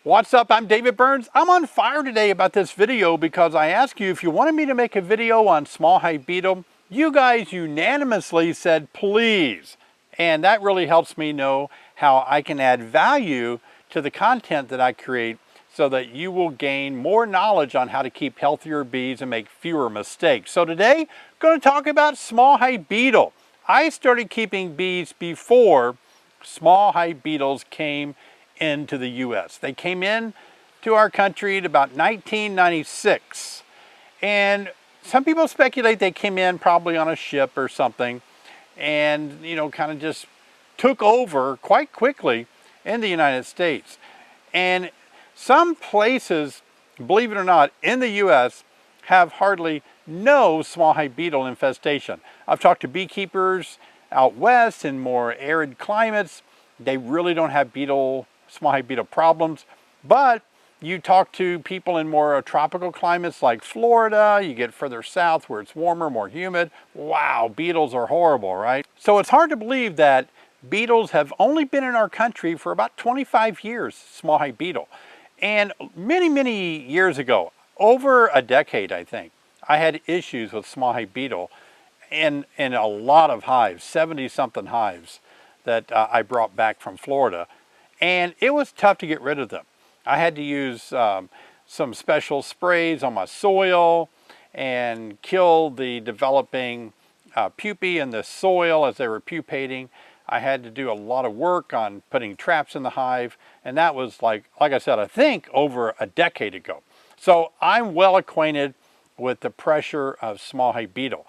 What's up? I'm David Burns. I'm on fire today about this video because I asked you if you wanted me to make a video on small hive beetle. You guys unanimously said please. And that really helps me know how I can add value to the content that I create so that you will gain more knowledge on how to keep healthier bees and make fewer mistakes. So today, I'm going to talk about small hive beetle. I started keeping bees before small hive beetles came into the U.S. They came in to our country at about 1996. And some people speculate they came in probably on a ship or something and, kind of just took over quite quickly in the United States. And some places, believe it or not, in the U.S. have hardly no small hive beetle infestation. I've talked to beekeepers out west in more arid climates. They really don't have small hive beetle problems. But you talk to people in more tropical climates like Florida, you get further south where it's warmer, more humid. Wow, beetles are horrible, right? So it's hard to believe that beetles have only been in our country for about 25 years, small hive beetle. And many, many years ago, over a decade, I think, I had issues with small hive beetle in a lot of hives, 70-something hives that I brought back from Florida. And it was tough to get rid of them. I had to use some special sprays on my soil and kill the developing pupae in the soil as they were pupating. I had to do a lot of work on putting traps in the hive, and that was like I said, I think over a decade ago. So I'm well acquainted with the pressure of small hive beetle.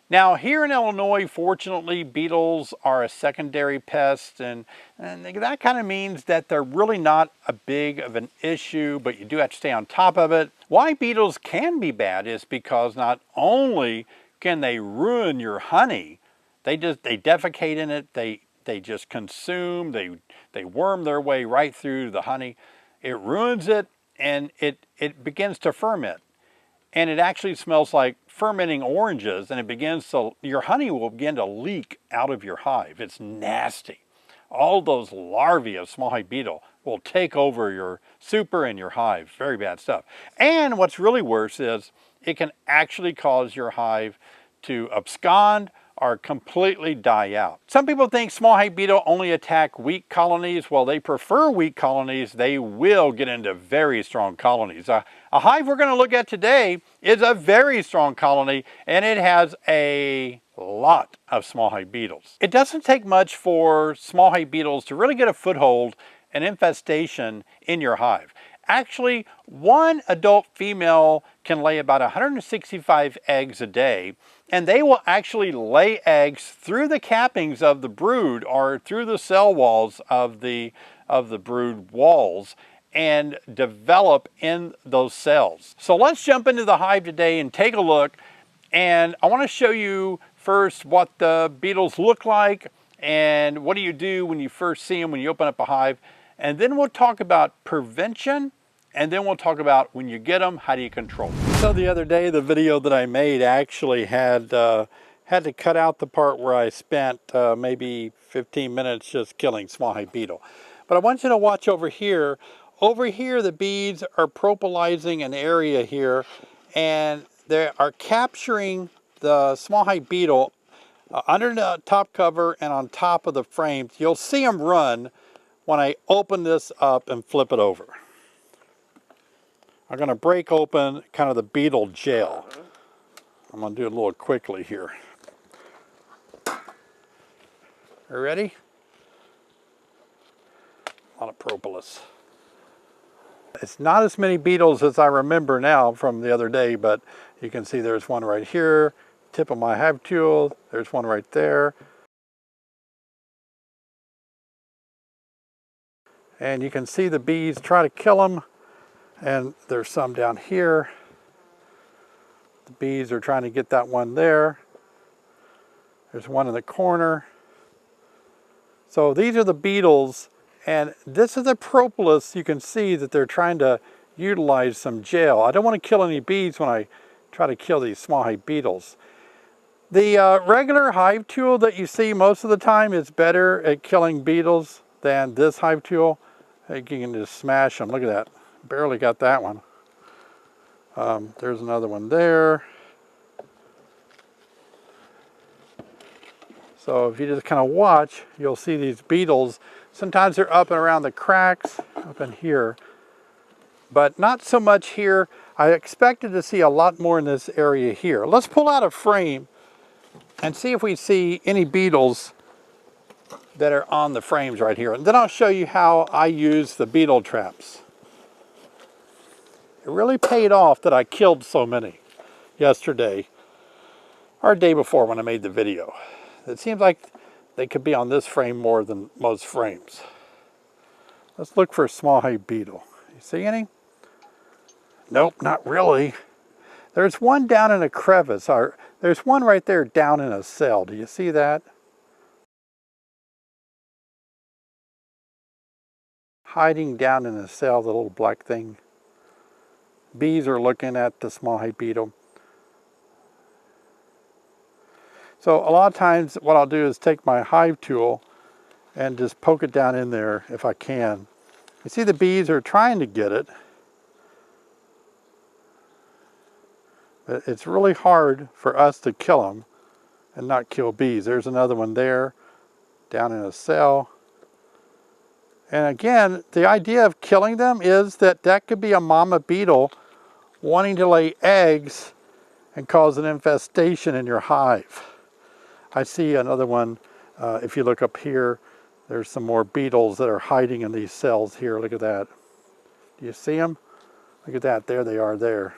Now here in Illinois, fortunately, beetles are a secondary pest, and that kind of means that they're really not a big of an issue, but you do have to stay on top of it. Why beetles can be bad is because not only can they ruin your honey, they defecate in it, they just consume, they worm their way right through the honey. It ruins it, and it begins to ferment. And it actually smells like fermenting oranges, and your honey will begin to leak out of your hive. It's nasty. All those larvae of small hive beetle will take over your super and your hive. Very bad stuff. And what's really worse is it can actually cause your hive to abscond or completely die out. Some people think small hive beetle only attack weak colonies. Well, they prefer weak colonies. They will get into very strong colonies. A hive we're going to look at today is a very strong colony, and it has a lot of small hive beetles. It doesn't take much for small hive beetles to really get a foothold and infestation in your hive. Actually, one adult female can lay about 165 eggs a day, and they will actually lay eggs through the cappings of the brood or through the cell walls of the brood walls and develop in those cells. So let's jump into the hive today and take a look. And I want to show you first what the beetles look like and what do you do when you first see them when you open up a hive. And then we'll talk about prevention, and then we'll talk about when you get them, how do you control them. So the other day, the video that I made actually had to cut out the part where I spent maybe 15 minutes just killing small hive beetle. But I want you to watch over here. Over here, the bees are propolizing an area here, and they are capturing the small hive beetle under the top cover and on top of the frames. You'll see them run when I open this up and flip it over. I'm going to break open kind of the beetle jail. I'm going to do it a little quickly here. Are you ready? A lot of propolis. It's not as many beetles as I remember now from the other day, but you can see there's one right here, tip of my hive tool, there's one right there. And you can see the bees try to kill them, and there's some down here. The bees are trying to get that one there. There's one in the corner. So these are the beetles, and this is the propolis. You can see that they're trying to utilize some gel. I don't want to kill any bees when I try to kill these small hive beetles. The regular hive tool that you see most of the time is better at killing beetles than this hive tool. You can just smash them. Look at that. Barely got that one. There's another one there. So if you just kind of watch, you'll see these beetles. Sometimes they're up and around the cracks up in here, but not so much here. I expected to see a lot more in this area here. Let's pull out a frame and see if we see any beetles that are on the frames right here. And then I'll show you how I use the beetle traps. It really paid off that I killed so many yesterday, or day before when I made the video. It seems like they could be on this frame more than most frames. Let's look for a small hive beetle. You see any? Nope, not really. There's one down in a crevice, or there's one right there down in a cell. Do you see that? Hiding down in a cell, the little black thing. Bees are looking at the small hive beetle. So a lot of times what I'll do is take my hive tool and just poke it down in there if I can. You see the bees are trying to get it. But it's really hard for us to kill them and not kill bees. There's another one there, down in a cell. And again, the idea of killing them is that that could be a mama beetle wanting to lay eggs and cause an infestation in your hive. I see another one, if you look up here, there's some more beetles that are hiding in these cells here. Look at that. Do you see them? Look at that, there they are there.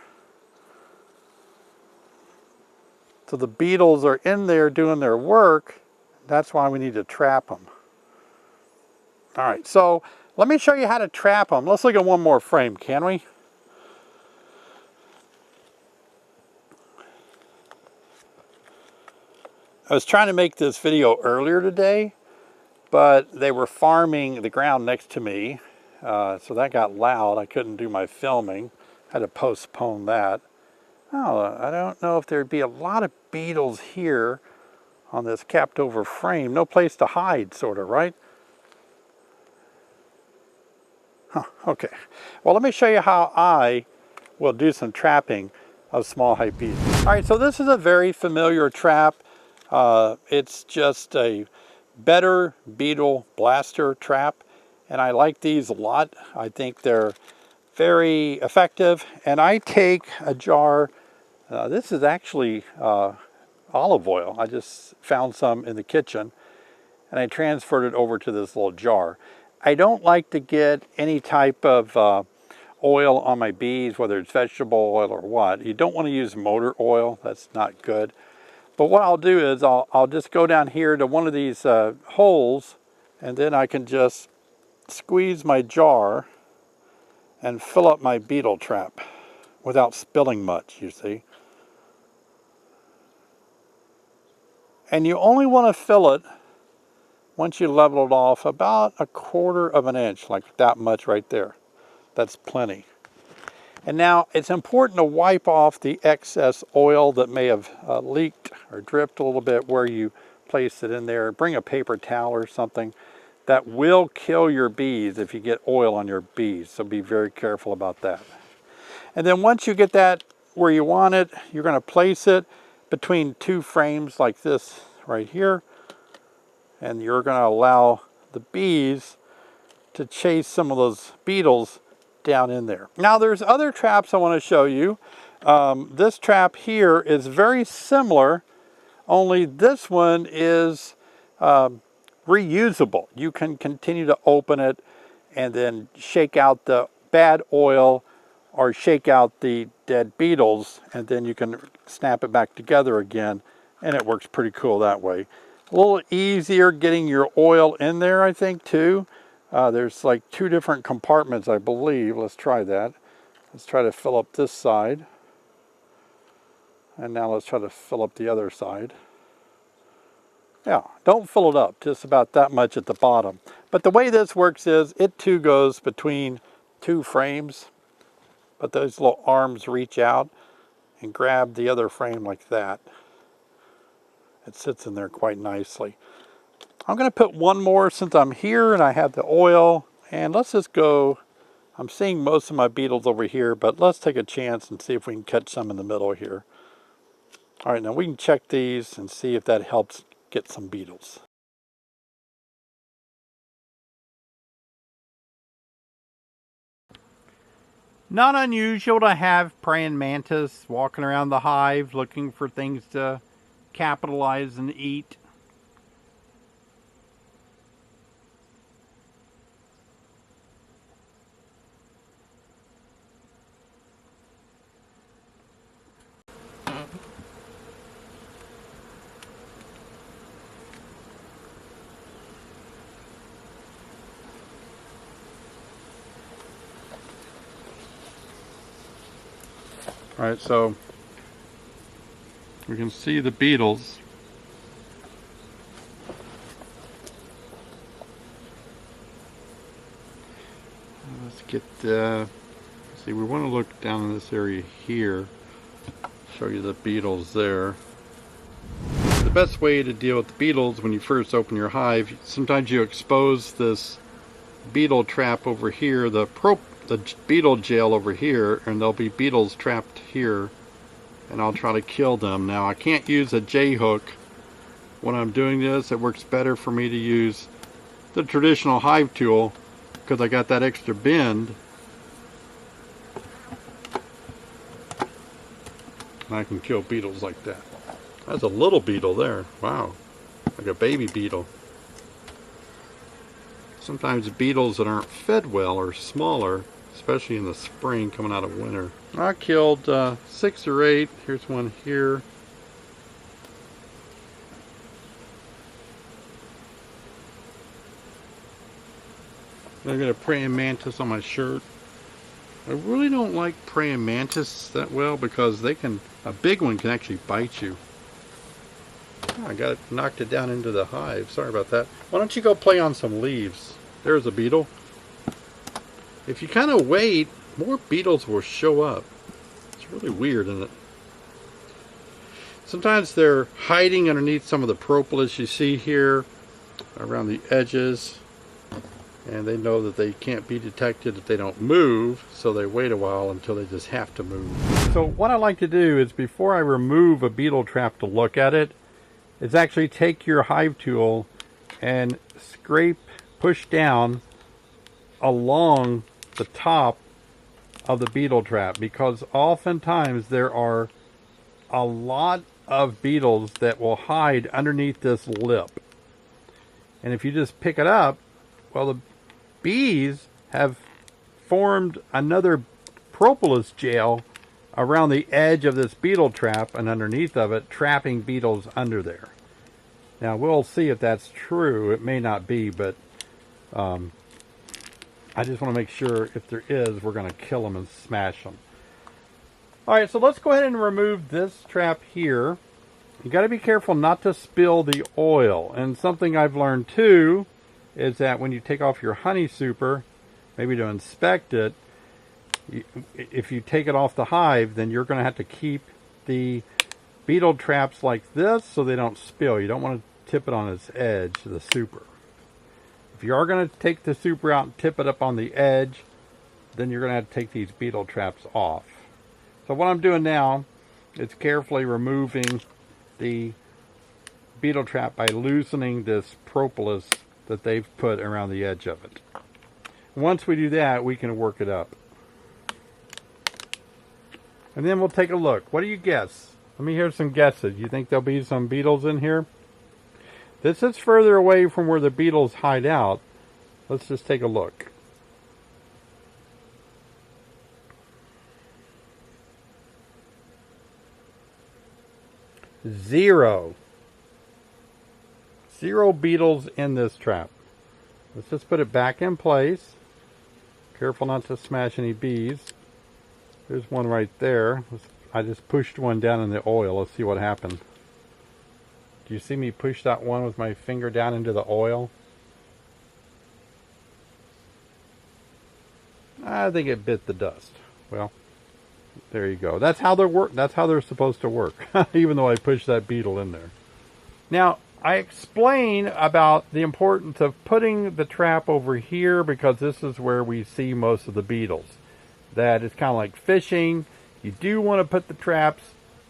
So the beetles are in there doing their work. That's why we need to trap them. All right, so let me show you how to trap them. Let's look at one more frame, can we? I was trying to make this video earlier today, but they were farming the ground next to me, so that got loud. I couldn't do my filming. I had to postpone that. Oh, I don't know if there'd be a lot of beetles here on this capped over frame. No place to hide, sort of, right? Huh, okay. Well, let me show you how I will do some trapping of small hive bees. All right, so this is a very familiar trap. It's just a better beetle blaster trap, and I like these a lot. I think they're very effective. And I take a jar, this is actually olive oil. I just found some in the kitchen and I transferred it over to this little jar. I don't like to get any type of oil on my bees, whether it's vegetable oil or what. You don't want to use motor oil, that's not good. But what I'll do is I'll just go down here to one of these holes, and then I can just squeeze my jar and fill up my beetle trap without spilling much, you see. And you only want to fill it once you level it off about 1/4 of an inch, like that much right there. That's plenty. And now it's important to wipe off the excess oil that may have leaked or dripped a little bit where you placed it in there. Bring a paper towel or something. That will kill your bees if you get oil on your bees, so be very careful about that. And then once you get that where you want it, you're going to place it between 2 frames like this right here, and you're going to allow the bees to chase some of those beetles down in there. Now there's other traps I want to show you. This trap here is very similar, only this one is reusable. You can continue to open it and then shake out the bad oil or shake out the dead beetles, and then you can snap it back together again, and it works pretty cool that way. A little easier getting your oil in there, I think, too. There's like 2 different compartments, I believe. Let's try that. Let's try to fill up this side. And now let's try to fill up the other side. Yeah, don't fill it up, just about that much at the bottom. But the way this works is it too goes between 2 frames, but those little arms reach out and grab the other frame like that. It sits in there quite nicely. I'm going to put one more since I'm here and I have the oil And let's just go, I'm seeing most of my beetles over here, but let's take a chance and see if we can catch some in the middle here. All right, now we can check these and see if that helps get some beetles. Not unusual to have praying mantis walking around the hive looking for things to capitalize and eat. All right, so we can see the beetles. Let's get, see, we want to look down in this area here. Show you the beetles there. The best way to deal with the beetles when you first open your hive, sometimes you expose this beetle trap over here, the beetle jail over here, and there'll be beetles trapped here, and I'll try to kill them. Now I can't use a J hook when I'm doing this. It works better for me to use the traditional hive tool because I got that extra bend, and I can kill beetles like that. That's a little beetle there. Wow, like a baby beetle. Sometimes beetles that aren't fed well are smaller, especially in the spring coming out of winter. I killed 6 or 8. Here's one here. I got a praying mantis on my shirt. I really don't like praying mantis that well because they can, a big one can actually bite you. I got it, knocked it down into the hive. Sorry about that. Why don't you go play on some leaves? There's a beetle. If you kind of wait, more beetles will show up. It's really weird, isn't it? Sometimes they're hiding underneath some of the propolis you see here around the edges, and they know that they can't be detected if they don't move, so they wait a while until they just have to move. So what I like to do is, before I remove a beetle trap to look at it, is actually take your hive tool and scrape, push down along the top of the beetle trap, because oftentimes there are a lot of beetles that will hide underneath this lip. And if you just pick it up, well, the bees have formed another propolis jail around the edge of this beetle trap and underneath of it, trapping beetles under there. Now we'll see if that's true. It may not be, but I just want to make sure if there is, we're going to kill them and smash them. Alright, so let's go ahead and remove this trap here. You got to be careful not to spill the oil. And something I've learned too is that when you take off your honey super, maybe to inspect it, if you take it off the hive, then you're going to have to keep the beetle traps like this so they don't spill. You don't want to tip it on its edge, the super. If you are going to take the super out and tip it up on the edge, then you're going to have to take these beetle traps off. So what I'm doing now is carefully removing the beetle trap by loosening this propolis that they've put around the edge of it. Once we do that, we can work it up. And then we'll take a look. What do you guess? Let me hear some guesses. You think there'll be some beetles in here? This is further away from where the beetles hide out. Let's just take a look. Zero beetles in this trap. Let's just put it back in place. Careful not to smash any bees. There's one right there. I just pushed one down in the oil. Let's see what happened. Do you see me push that one with my finger down into the oil? I think it bit the dust. Well, there you go. That's how they're supposed to work, even though I pushed that beetle in there. Now, I explain about the importance of putting the trap over here because this is where we see most of the beetles. That it's kind of like fishing. You do want to put the traps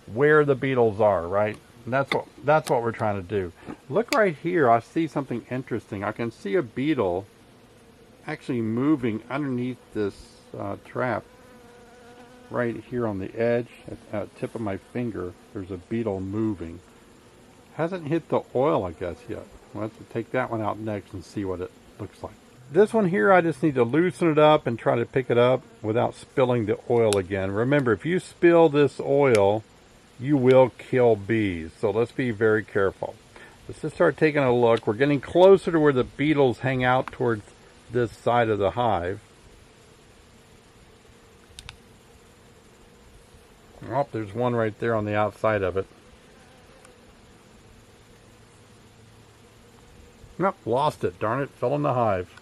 where the beetles are, right? And that's what we're trying to do. Look right here. I see something interesting. I can see a beetle actually moving underneath this trap right here on the edge. At the tip of my finger, there's a beetle moving. Hasn't hit the oil, I guess, yet. We'll have to take that one out next and see what it looks like. This one here, I just need to loosen it up and try to pick it up without spilling the oil again. Remember, if you spill this oil, you will kill bees. So let's be very careful. Let's just start taking a look. We're getting closer to where the beetles hang out towards this side of the hive. Oh, there's one right there on the outside of it. Nope, lost it. Darn it, fell in the hive.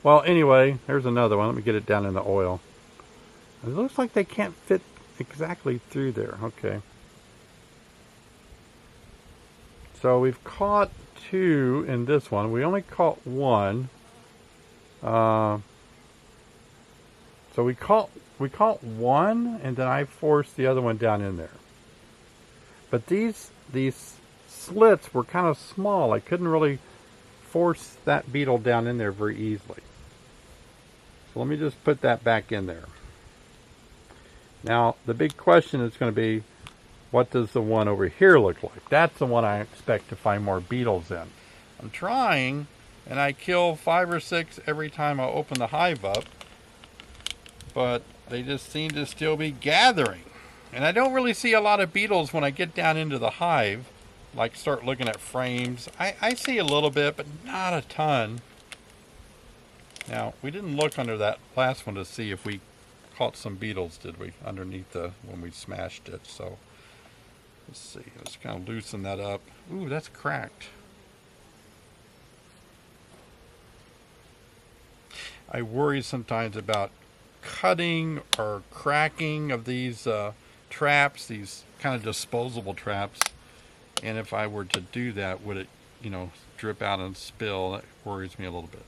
Well, anyway, there's another one. Let me get it down in the oil. It looks like they can't fit exactly through there. Okay. So we've caught 2 in this one. We only caught 1. So we caught 1, and then I forced the other one down in there. But these slits were kind of small. I couldn't really force that beetle down in there very easily. So let me just put that back in there. Now the big question is going to be, what does the one over here look like? That's the one I expect to find more beetles in. I'm trying, and I kill 5 or 6 every time I open the hive up, but they just seem to still be gathering. And I don't really see a lot of beetles when I get down into the hive. Like start looking at frames. I see a little bit, but not a ton. Now, we didn't look under that last one to see if we caught some beetles, did we? Underneath when we smashed it. So, let's see. Let's kind of loosen that up. Ooh, that's cracked. I worry sometimes about cutting or cracking of these traps, these kind of disposable traps. And if I were to do that, would it, drip out and spill? That worries me a little bit.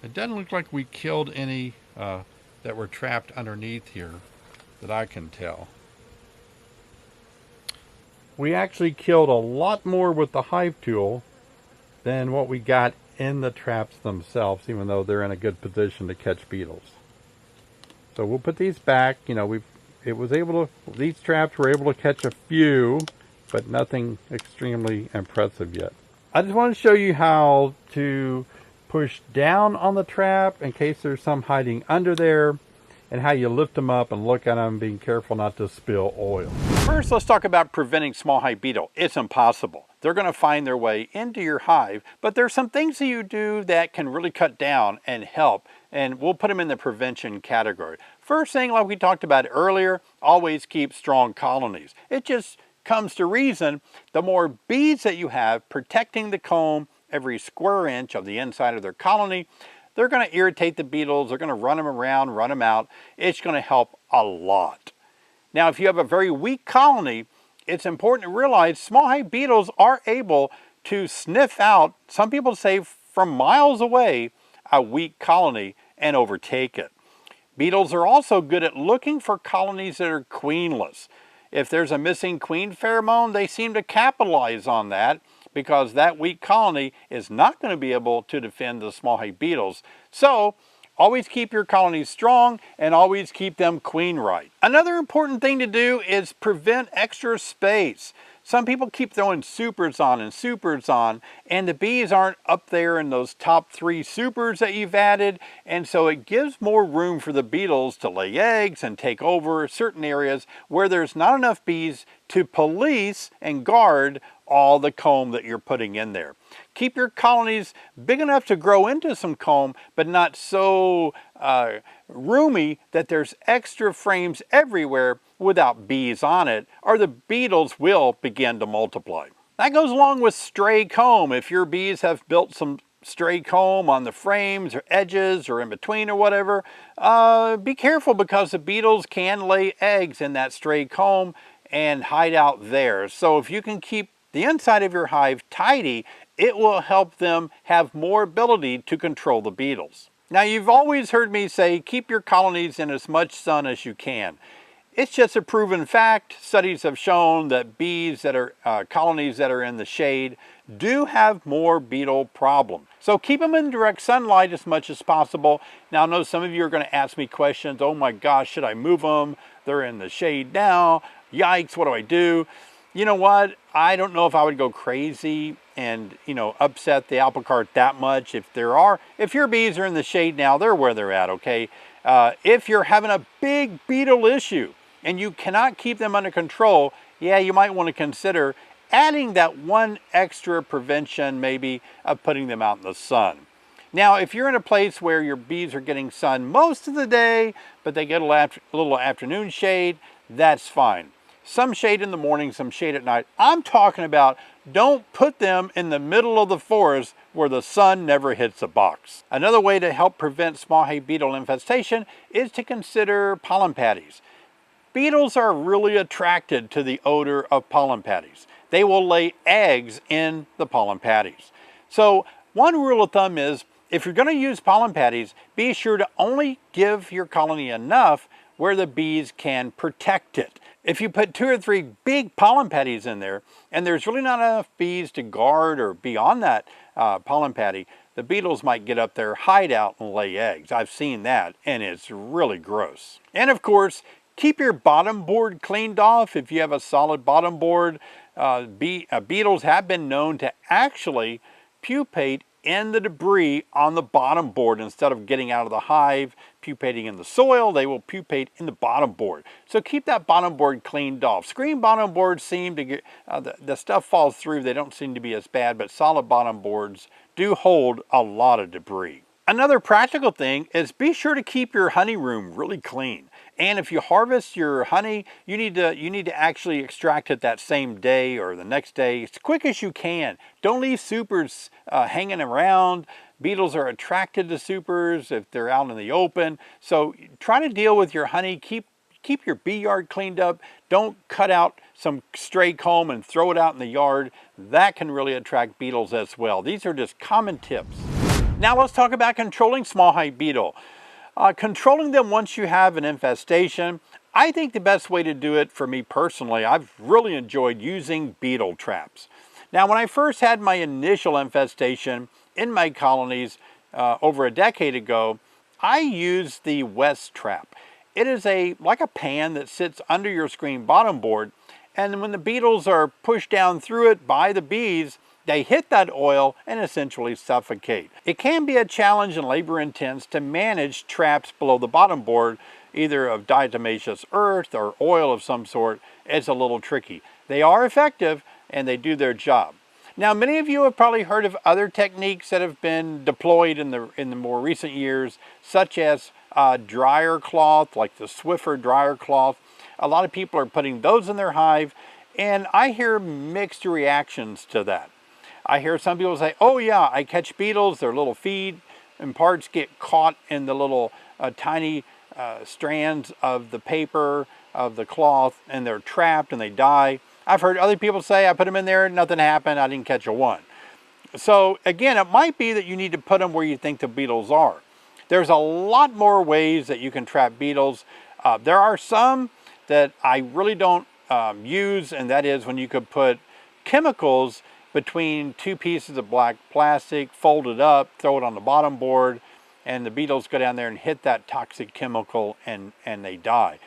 It doesn't look like we killed any that were trapped underneath here that I can tell. We actually killed a lot more with the hive tool than what we got in the traps themselves, even though they're in a good position to catch beetles. So we'll put these back. These traps were able to catch a few, but nothing extremely impressive yet. I just want to show you how to push down on the trap in case there's some hiding under there, and how you lift them up and look at them, being careful not to spill oil. First, let's talk about preventing small hive beetle. It's impossible. They're going to find their way into your hive, but there's some things that you do that can really cut down and help, and we'll put them in the prevention category. First thing, like we talked about earlier, always keep strong colonies. It just comes to reason, the more bees that you have protecting the comb every square inch of the inside of their colony, they're going to irritate the beetles, they're going to run them around, run them out. It's going to help a lot. Now, if you have a very weak colony, it's important to realize small hive beetles are able to sniff out, some people say from miles away, a weak colony and overtake it. Beetles are also good at looking for colonies that are queenless. If there's a missing queen pheromone, they seem to capitalize on that because that weak colony is not going to be able to defend the small hive beetles. So, always keep your colonies strong and always keep them queen right. Another important thing to do is prevent extra space. Some people keep throwing supers on and supers on, and the bees aren't up there in those top 3 supers that you've added, and so it gives more room for the beetles to lay eggs and take over certain areas where there's not enough bees to police and guard all the comb that you're putting in there. Keep your colonies big enough to grow into some comb, but not so roomy that there's extra frames everywhere without bees on it, or the beetles will begin to multiply. That goes along with stray comb. If your bees have built some stray comb on the frames or edges or in between or whatever, be careful because the beetles can lay eggs in that stray comb, and hide out there. So if you can keep the inside of your hive tidy, it will help them have more ability to control the beetles. Now, you've always heard me say keep your colonies in as much sun as you can. It's just a proven fact. Studies have shown that bees that are colonies that are in the shade do have more beetle problem. So keep them in direct sunlight as much as possible. Now, I know some of you are going to ask me questions. Oh my gosh, should I move them? They're in the shade now. Yikes, what do I do? You know what? I don't know if I would go crazy and, upset the apple cart that much. If your bees are in the shade now, they're where they're at, okay? If you're having a big beetle issue and you cannot keep them under control, yeah, you might want to consider adding that one extra prevention maybe of putting them out in the sun. Now, if you're in a place where your bees are getting sun most of the day, but they get a little afternoon shade, that's fine. Some shade in the morning, some shade at night. I'm talking about don't put them in the middle of the forest where the sun never hits a box. Another way to help prevent small hive beetle infestation is to consider pollen patties. Beetles are really attracted to the odor of pollen patties. They will lay eggs in the pollen patties. So one rule of thumb is if you're going to use pollen patties, be sure to only give your colony enough where the bees can protect it. If you put 2 or 3 big pollen patties in there, and there's really not enough bees to guard or be on that pollen patty, the beetles might get up there, hide out, and lay eggs. I've seen that, and it's really gross. And of course, keep your bottom board cleaned off. If you have a solid bottom board, beetles have been known to actually pupate in the debris on the bottom board. Instead of getting out of the hive, pupating in the soil, they will pupate in the bottom board. So keep that bottom board cleaned off. Screen bottom boards seem to get, the stuff falls through, they don't seem to be as bad, but solid bottom boards do hold a lot of debris. Another practical thing is be sure to keep your honey room really clean. And if you harvest your honey, you need to actually extract it that same day or the next day, as quick as you can. Don't leave supers hanging around. Beetles are attracted to supers if they're out in the open. So try to deal with your honey. Keep your bee yard cleaned up. Don't cut out some stray comb and throw it out in the yard. That can really attract beetles as well. These are just common tips. Now let's talk about controlling small hive beetle. Controlling them once you have an infestation, I think the best way to do it for me personally, I've really enjoyed using Beetle Traps. Now, when I first had my initial infestation in my colonies over a decade ago, I used the West Trap. It is like a pan that sits under your screen bottom board, and when the beetles are pushed down through it by the bees, they hit that oil and essentially suffocate. It can be a challenge and labor intense to manage traps below the bottom board, either of diatomaceous earth or oil of some sort. It's a little tricky. They are effective and they do their job. Now, many of you have probably heard of other techniques that have been deployed in the more recent years, such as dryer cloth, like the Swiffer dryer cloth. A lot of people are putting those in their hive, and I hear mixed reactions to that. I hear some people say, oh yeah, I catch beetles, their little feed and parts get caught in the little tiny strands of the paper, of the cloth, and they're trapped and they die. I've heard other people say, I put them in there, nothing happened, I didn't catch a one. So again, it might be that you need to put them where you think the beetles are. There's a lot more ways that you can trap beetles. There are some that I really don't use, and that is when you could put chemicals between 2 pieces of black plastic, fold it up, throw it on the bottom board, and the beetles go down there and hit that toxic chemical and they die.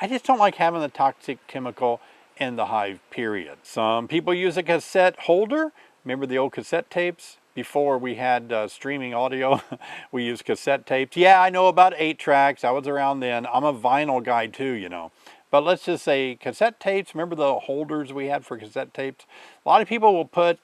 I just don't like having the toxic chemical in the hive, period. Some people use a cassette holder. Remember the old cassette tapes? Before we had streaming audio, we used cassette tapes. Yeah, I know about 8 tracks. I was around then. I'm a vinyl guy too, you know. But let's just say cassette tapes, remember the holders we had for cassette tapes? A lot of people will put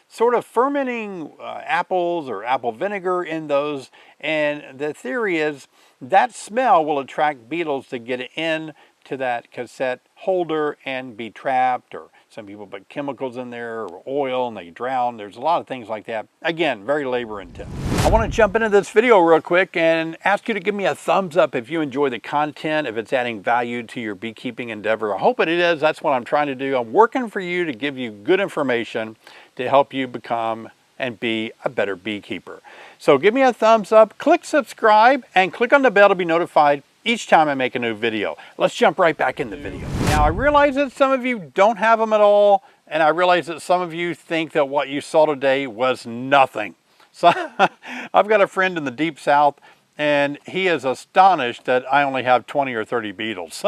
sort of fermenting apples or apple vinegar in those. And the theory is that smell will attract beetles to get in to that cassette holder and be trapped. Or some people put chemicals in there or oil and they drown. There's a lot of things like that. Again, very labor intensive. I want to jump into this video real quick and ask you to give me a thumbs up if you enjoy the content, if it's adding value to your beekeeping endeavor. I hope it is. That's what I'm trying to do. I'm working for you to give you good information to help you become and be a better beekeeper. So give me a thumbs up, click subscribe, and click on the bell to be notified each time I make a new video. Let's jump right back in the video. Now, I realize that some of you don't have them at all, and I realize that some of you think that what you saw today was nothing. So I've got a friend in the deep south, and he is astonished that I only have 20 or 30 beetles.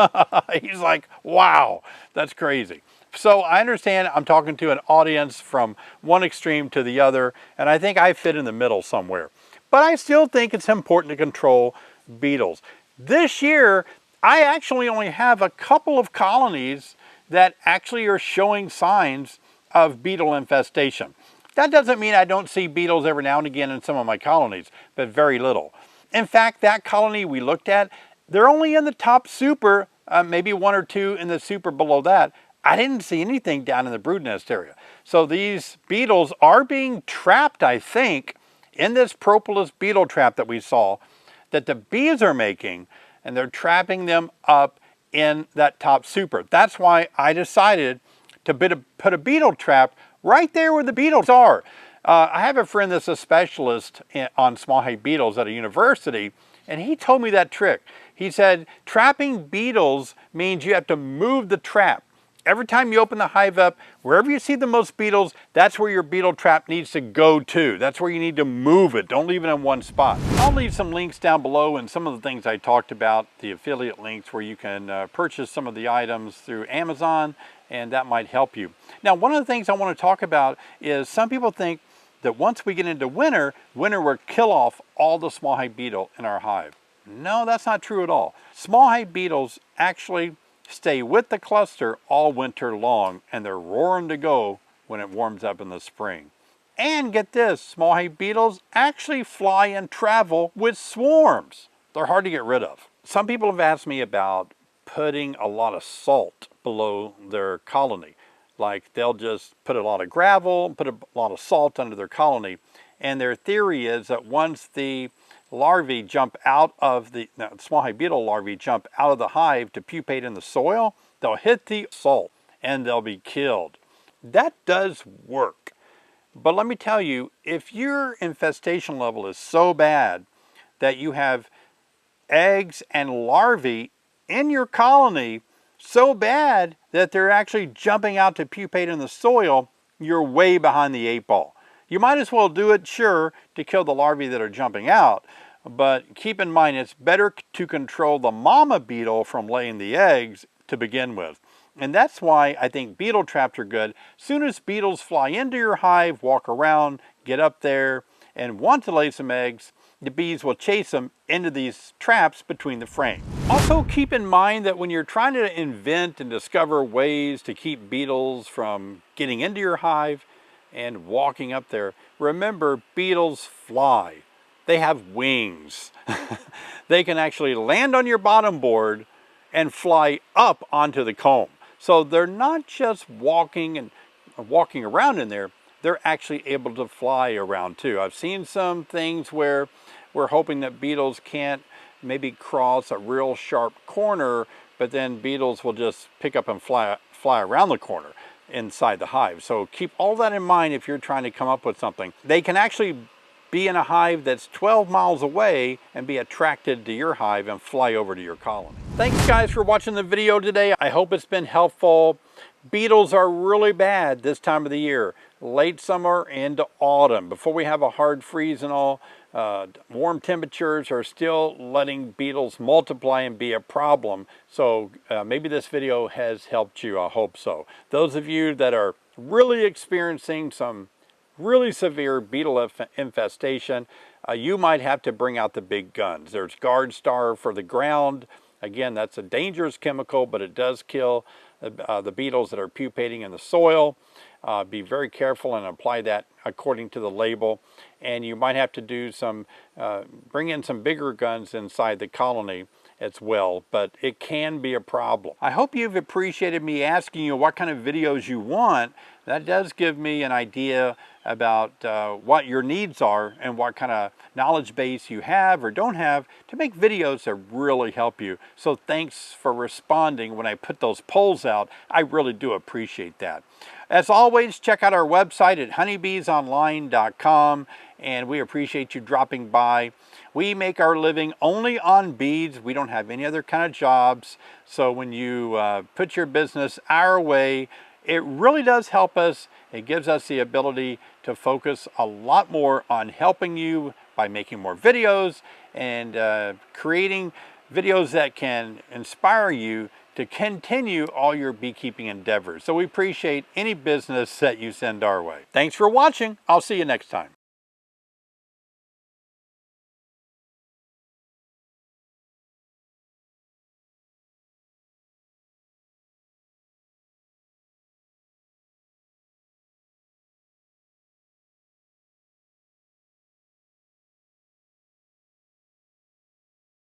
He's like, wow, that's crazy. So I understand I'm talking to an audience from one extreme to the other, and I think I fit in the middle somewhere. But I still think it's important to control beetles. This year, I actually only have a couple of colonies that actually are showing signs of beetle infestation. That doesn't mean I don't see beetles every now and again in some of my colonies, but very little. In fact, that colony we looked at, they're only in the top super, maybe one or two in the super below that. I didn't see anything down in the brood nest area. So these beetles are being trapped, I think, in this propolis beetle trap that we saw, that the bees are making, and they're trapping them up in that top super. That's why I decided to put a beetle trap right there where the beetles are. I have a friend that's a specialist on small hive beetles at a university, and he told me that trick. He said, trapping beetles means you have to move the trap. Every time you open the hive up, wherever you see the most beetles, that's where your beetle trap needs to go to. That's where you need to move it. Don't leave it in one spot. I'll leave some links down below and some of the things I talked about, the affiliate links where you can purchase some of the items through Amazon, and that might help you. Now, one of the things I want to talk about is some people think that once we get into winter will kill off all the small hive beetle in our hive. No, that's not true at all. Small hive beetles actually stay with the cluster all winter long, and they're roaring to go when it warms up in the spring. And get this, small hive beetles actually fly and travel with swarms. They're hard to get rid of. Some people have asked me about putting a lot of salt below their colony. Like they'll just put a lot of gravel, put a lot of salt under their colony. And their theory is that once the larvae jump out of the small hive beetle larvae jump out of the hive to pupate in the soil, they'll hit the salt and they'll be killed. That does work. But let me tell you, if your infestation level is so bad that you have eggs and larvae in your colony so bad that they're actually jumping out to pupate in the soil, you're way behind the 8 ball. You might as well do it, sure, to kill the larvae that are jumping out, but keep in mind it's better to control the mama beetle from laying the eggs to begin with. And that's why I think beetle traps are good. As soon as beetles fly into your hive, walk around, get up there, and want to lay some eggs, the bees will chase them into these traps between the frames. Also keep in mind that when you're trying to invent and discover ways to keep beetles from getting into your hive and walking up there, remember beetles fly. They have wings. They can actually land on your bottom board and fly up onto the comb. So they're not just walking around in there, they're actually able to fly around too. I've seen some things where we're hoping that beetles can't maybe cross a real sharp corner, but then beetles will just pick up and fly around the corner inside the hive. So keep all that in mind if you're trying to come up with something. They can actually be in a hive that's 12 miles away and be attracted to your hive and fly over to your colony. Thanks guys for watching the video today. I hope it's been helpful. Beetles are really bad this time of the year, late summer into autumn. Before we have a hard freeze and all, warm temperatures are still letting beetles multiply and be a problem. So maybe this video has helped you. I hope so. Those of you that are really experiencing some really severe beetle infestation, you might have to bring out the big guns. There's Guard Star for the ground. Again, that's a dangerous chemical, but it does kill the beetles that are pupating in the soil. Be very careful and apply that according to the label. And you might have to do some, bring in some bigger guns inside the colony as well, but it can be a problem. I hope you've appreciated me asking you what kind of videos you want. That does give me an idea about what your needs are and what kind of knowledge base you have or don't have to make videos that really help you. So thanks for responding when I put those polls out. I really do appreciate that. As always, check out our website at honeybeesonline.com, and we appreciate you dropping by. We make our living only on bees. We don't have any other kind of jobs. So when you put your business our way, it really does help us. It gives us the ability to focus a lot more on helping you by making more videos and creating videos that can inspire you to continue all your beekeeping endeavors. So we appreciate any business that you send our way. Thanks for watching. I'll see you next time.